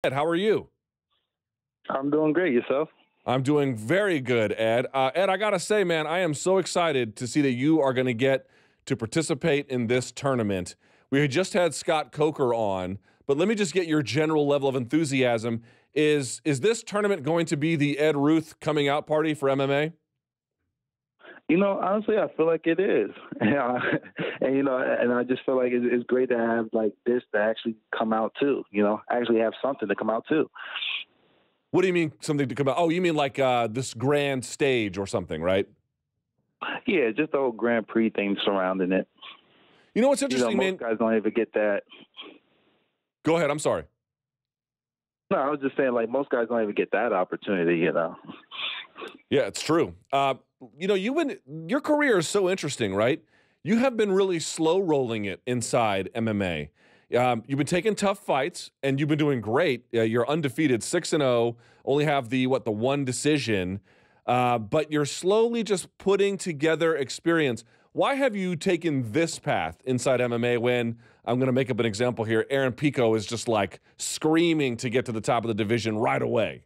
Ed, how are you? I'm doing great. Yourself? I'm doing very good, Ed. Ed, I got to say, man, I am so excited to see that you are going to get to participate in this tournament. We had just had Scott Coker on, but let me just get your general level of enthusiasm. Is this tournament going to be the Ed Ruth coming out party for MMA? Honestly, I feel like it is. And I just feel like it's great to have like this to actually come out too, actually have something to come out too. What do you mean something to come out? Oh, you mean like this grand stage or something, right? Yeah, just the whole Grand Prix thing surrounding it. You know what's interesting, most guys don't even get that. Go ahead. I'm sorry. No, I was just saying, like, most guys don't even get that opportunity, Yeah, it's true. Your career is so interesting, right? You have been really slow rolling it inside MMA. You've been taking tough fights, and you've been doing great. You're undefeated, 6-0, only have the one decision, but you're slowly just putting together experience. Why have you taken this path inside MMA when, I'm going to make up an example here, Aaron Pico is just like screaming to get to the top of the division right away?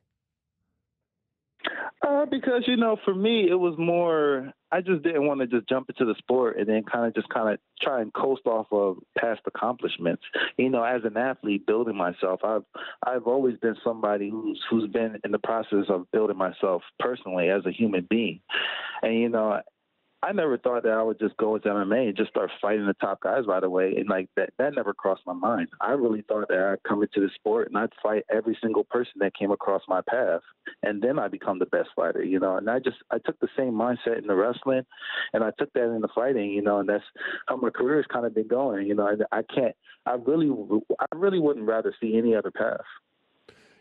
Because, for me, it was more, I just didn't want to just jump into the sport and then kind of try and coast off of past accomplishments. As an athlete, building myself, I've always been somebody who's been in the process of building myself personally as a human being. And, I never thought that I would just go into MMA and just start fighting the top guys right away. And like that never crossed my mind. I really thought that I'd come into the sport and I'd fight every single person that came across my path. And then I become the best fighter, and I took the same mindset in the wrestling and I took that in the fighting, and that's how my career has kind of been going, and I really wouldn't rather see any other path.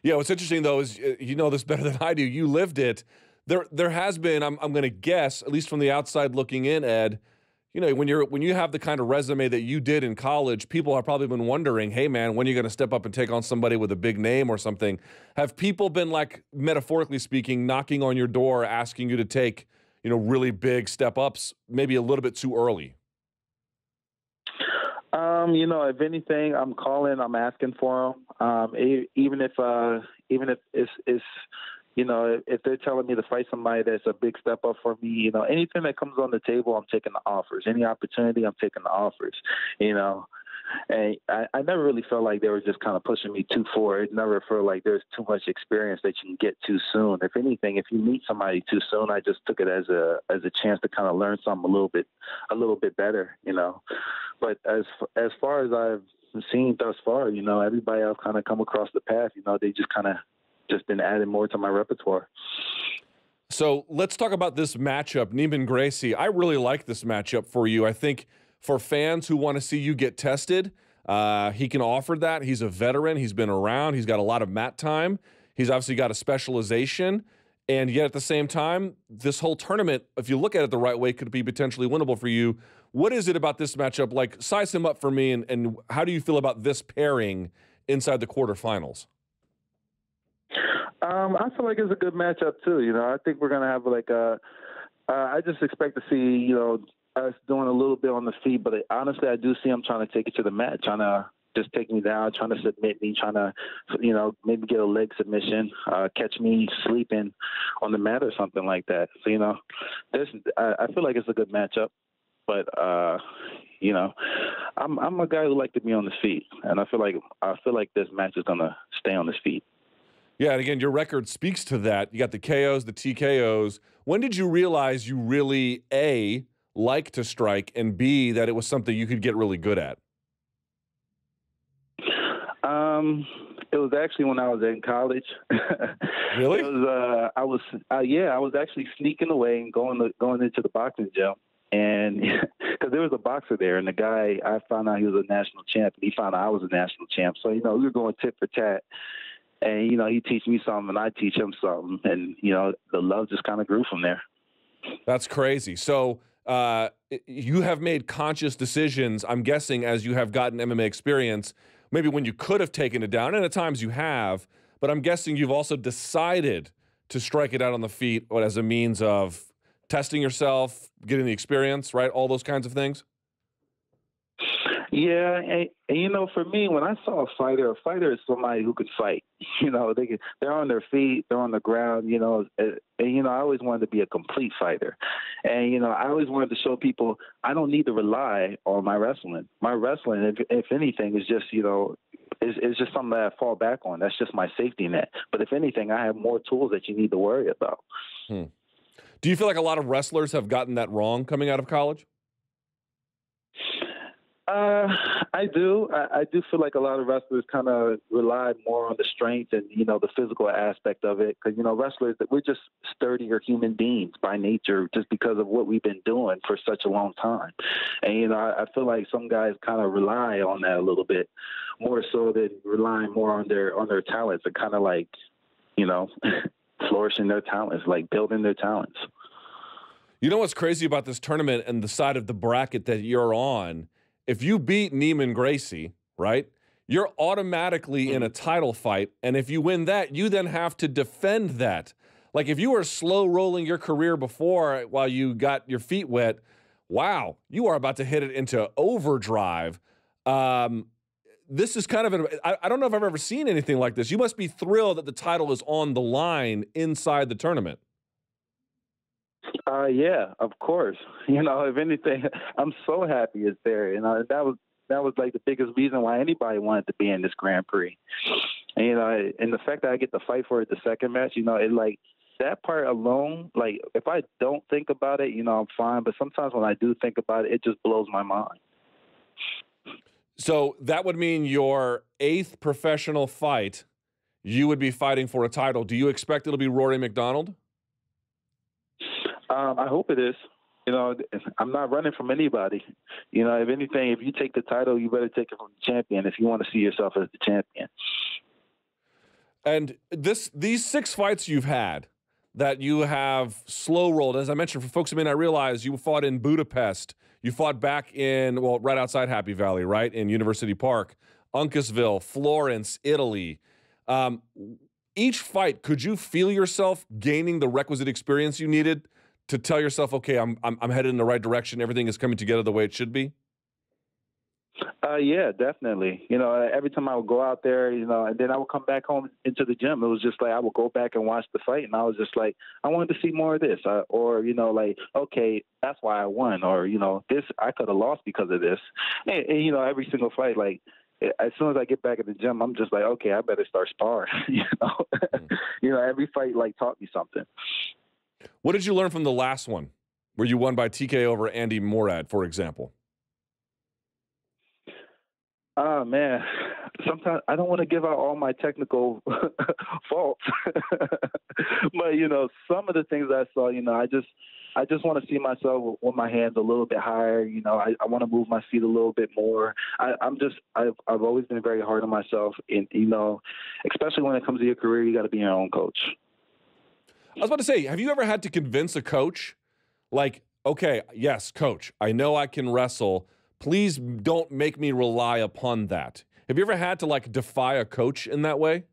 Yeah. What's interesting though, is you know this better than I do. You lived it. There has been, I'm going to guess, at least from the outside looking in, Ed, when you have the kind of resume that you did in college, people have probably been wondering, hey man, when are you going to step up and take on somebody with a big name or something? Have people been, like, metaphorically speaking, knocking on your door, asking you to take, really big step ups, maybe a little bit too early? If anything, I'm calling, I'm asking for them. Even if it's if they're telling me to fight somebody that's a big step up for me, anything that comes on the table, I'm taking the offers. Any opportunity, I'm taking the offers, And I never really felt like they were just kind of pushing me too forward. Never felt like there's too much experience that you can get too soon. If anything, if you meet somebody too soon, I just took it as a chance to kind of learn something a little bit better, But as far as I've seen thus far, everybody I've kind of come across the path, they just been adding more to my repertoire. So let's talk about this matchup, Neiman Gracie. I really like this matchup for you. I think for fans who want to see you get tested, he can offer that. He's a veteran. He's been around. He's got a lot of mat time. He's obviously got a specialization. And yet at the same time, this whole tournament, if you look at it the right way, could be potentially winnable for you. What is it about this matchup? Like, size him up for me, and how do you feel about this pairing inside the quarterfinals? I feel like it's a good matchup too. I think we're gonna have I just expect to see us doing a little bit on the feet, but honestly, I do see him trying to take it to the mat, trying to just take me down, trying to submit me, trying to maybe get a leg submission, catch me sleeping on the mat or something like that. So I feel like it's a good matchup, but I'm a guy who like to be on the feet, and I feel like this match is gonna stay on his feet. Yeah, and again, your record speaks to that. You got the KOs, the TKOs. When did you realize you really, A, like to strike, and B, that it was something you could get really good at? It was actually when I was in college. Really? I was actually sneaking away and going into the boxing gym. And because there was a boxer there, and the guy, I found out he was a national champ, and he found out I was a national champ. So, we were going tit for tat. And, he teach me something and I teach him something. And, the love just kind of grew from there. That's crazy. So you have made conscious decisions, I'm guessing, as you have gotten MMA experience, maybe when you could have taken it down, and at times you have, but I'm guessing you've also decided to strike it out on the feet as a means of testing yourself, getting the experience, right? All those kinds of things. Yeah, and you know, for me, when I saw a fighter is somebody who could fight. You know, they're on their feet, they're on the ground. You know, and you know, I always wanted to be a complete fighter, and you know, I always wanted to show people I don't need to rely on my wrestling. My wrestling, if anything, is just is just something that I fall back on. That's just my safety net. But if anything, I have more tools that you need to worry about. Do you feel like a lot of wrestlers have gotten that wrong coming out of college? I do. I do feel like a lot of wrestlers kind of rely more on the strength and, you know, the physical aspect of it. Because, you know, wrestlers, we're just sturdier human beings by nature just because of what we've been doing for such a long time. And, you know, I feel like some guys kind of rely on that a little bit more so than relying more on their talents and kind of like, you know, flourishing their talents, like building their talents. You know what's crazy about this tournament and the side of the bracket that you're on? If you beat Neiman Gracie, right, you're automatically in a title fight. And if you win that, you then have to defend that. Like if you were slow rolling your career before while you got your feet wet, wow, you are about to hit it into overdrive. This is kind of I don't know if I've ever seen anything like this. You must be thrilled that the title is on the line inside the tournament. Yeah, of course. You know, if anything, I'm so happy it's there. You know, that was like the biggest reason why anybody wanted to be in this Grand Prix. And, you know, and the fact that I get to fight for it the second match, you know, it like that part alone, like if I don't think about it, you know, I'm fine. But sometimes when I do think about it, it just blows my mind. So that would mean your 8th professional fight, you would be fighting for a title. Do you expect it'll be Rory MacDonald? I hope it is. You know, I'm not running from anybody. You know, if anything, if you take the title, you better take it from the champion if you want to see yourself as the champion. And these 6 fights you've had that you have slow rolled, as I mentioned, for folks who may not realize, you fought in Budapest. You fought back in, well, right outside Happy Valley, right, in University Park, Uncasville, Florence, Italy. Each fight, could you feel yourself gaining the requisite experience you needed to tell yourself, okay, I'm headed in the right direction, everything is coming together the way it should be? Yeah, definitely. You know, every time I would go out there, you know, and then I would come back home into the gym. It was just like I would go back and watch the fight, and I was just like, I wanted to see more of this. Or, you know, like, okay, that's why I won. Or, you know, this, I could have lost because of this. And, you know, every single fight, like, as soon as I get back at the gym, I'm just like, okay, I better start sparring. You know, you know, every fight, like, taught me something. What did you learn from the last one where you won by TK over Andy Morad, for example? Oh, man. Sometimes I don't want to give out all my technical faults. But, you know, some of the things I saw, you know, I just want to see myself with my hands a little bit higher. You know, I want to move my feet a little bit more. I've always been very hard on myself. And, you know, especially when it comes to your career, you got to be your own coach. I was about to say, have you ever had to convince a coach, like, okay, yes, coach, I know I can wrestle. Please don't make me rely upon that. Have you ever had to, like, defy a coach in that way?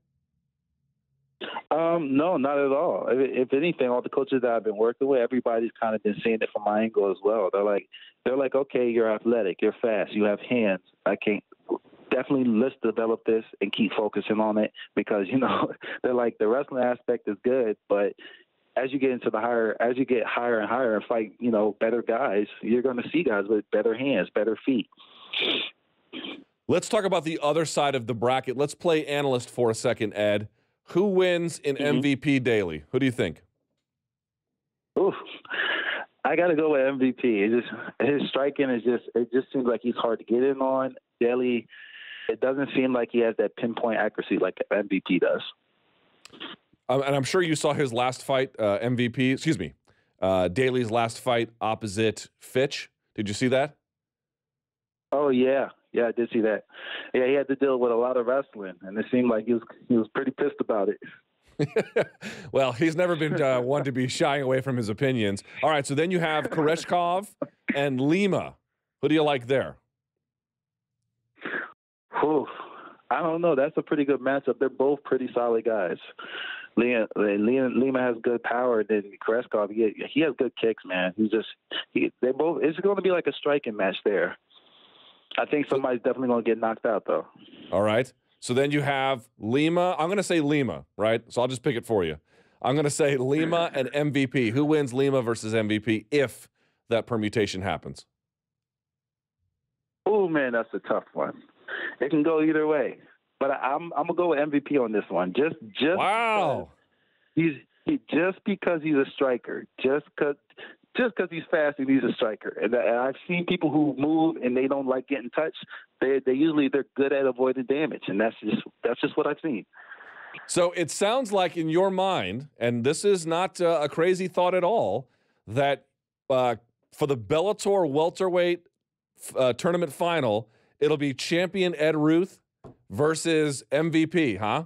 No, not at all. If anything, all the coaches that I've been working with, everybody's kind of been seeing it from my angle as well. They're like, okay, you're athletic, you're fast, you have hands. Definitely let's develop this and keep focusing on it because, you know, they're like the wrestling aspect is good, but as you get into higher and higher and fight, you know, better guys, you're going to see guys with better hands, better feet. Let's talk about the other side of the bracket. Let's play analyst for a second, Ed. Who wins in MVP daily? Who do you think? Oof. I got to go with MVP. His striking it just seems like he's hard to get in on. Daly, it doesn't seem like he has that pinpoint accuracy like MVP does. And I'm sure you saw his last fight, Daly's last fight opposite Fitch. Did you see that? Oh, yeah. Yeah, I did see that. Yeah, he had to deal with a lot of wrestling, and it seemed like he was pretty pissed about it. Well, he's never been one to be shying away from his opinions. All right, so then you have Koreshkov and Lima. Who do you like there? Whew. I don't know. That's a pretty good matchup. They're both pretty solid guys. Lima has good power. Then Koreshkov, he has good kicks, man. It's going to be like a striking match there. I think somebody's definitely going to get knocked out, though. All right. So then you have Lima. I'm going to say Lima, right? So I'll just pick it for you. I'm going to say Lima and MVP. Who wins Lima versus MVP if that permutation happens? Oh, man, that's a tough one. It can go either way. But I'm going to go with MVP on this one. Just wow. Just because he's a striker. Just because he's fast and he's a striker. And I've seen people who move and they don't like getting touched. They're good at avoiding damage, and that's just what I've seen. So it sounds like in your mind, and this is not a crazy thought at all, that for the Bellator welterweight tournament final, it'll be champion Ed Ruth versus MVP, huh?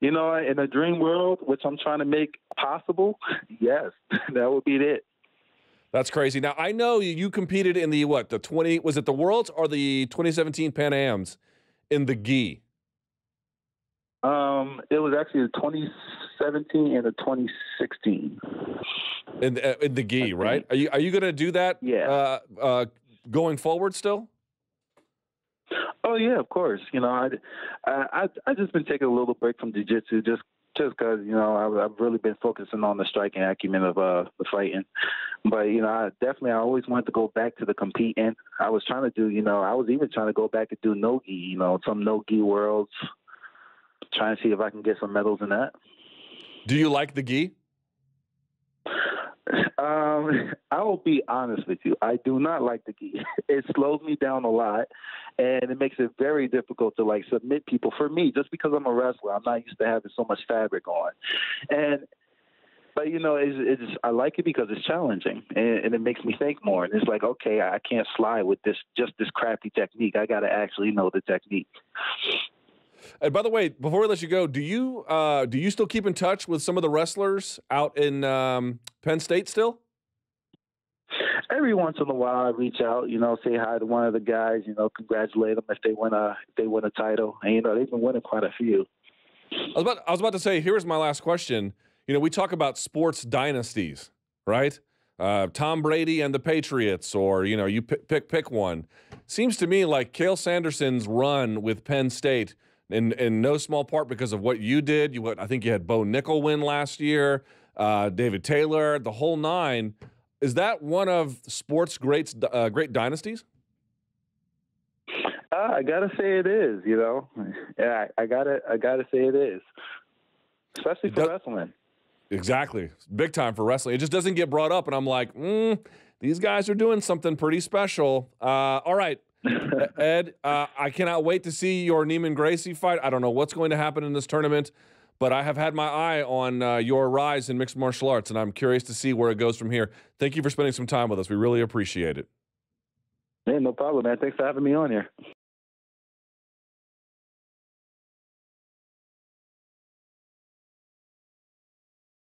You know, in a dream world, which I'm trying to make possible, yes, that would be it. That's crazy. Now, I know you competed in the was it the Worlds or the 2017 Pan Ams in the gi? It was actually the 2017 and the 2016. In the gi, right? Are you going to do that? Yeah. Going forward still? Oh yeah, of course. You know, I just been taking a little break from jiu-jitsu just because, you know, I've really been focusing on the striking acumen of the fighting. But, you know, I always wanted to go back to the competing. I was trying to do, you know, I was even trying to go back and do no-gi, you know, some no-gi worlds, trying to see if I can get some medals in that. Do you like the gi? I will be honest with you. I do not like the gi. It slows me down a lot, and it makes it very difficult to, like, submit people. For me, just because I'm a wrestler, I'm not used to having so much fabric on. But, you know, I like it because it's challenging, and it makes me think more. And it's like, okay, I can't slide with this crappy technique. I got to actually know the technique. And by the way, before we let you go, do you still keep in touch with some of the wrestlers out in Penn State still? Every once in a while, I reach out, you know, say hi to one of the guys, you know, congratulate them if they win a title, and you know they've been winning quite a few. I was about to say, here's my last question. You know, we talk about sports dynasties, right? Tom Brady and the Patriots, or you know, you pick one. Seems to me like Cael Sanderson's run with Penn State, in no small part because of what you did. I think you had Bo Nickel win last year, David Taylor, the whole nine. Is that one of sports great dynasties? I gotta say it is. You know, yeah, I gotta say it is, especially for wrestling. Exactly, big time for wrestling. It just doesn't get brought up, and I'm like, these guys are doing something pretty special. All right. Ed, I cannot wait to see your Neiman Gracie fight. I don't know what's going to happen in this tournament, but I have had my eye on your rise in mixed martial arts, and I'm curious to see where it goes from here. Thank you for spending some time with us. We really appreciate it. Hey, no problem, man. Thanks for having me on here.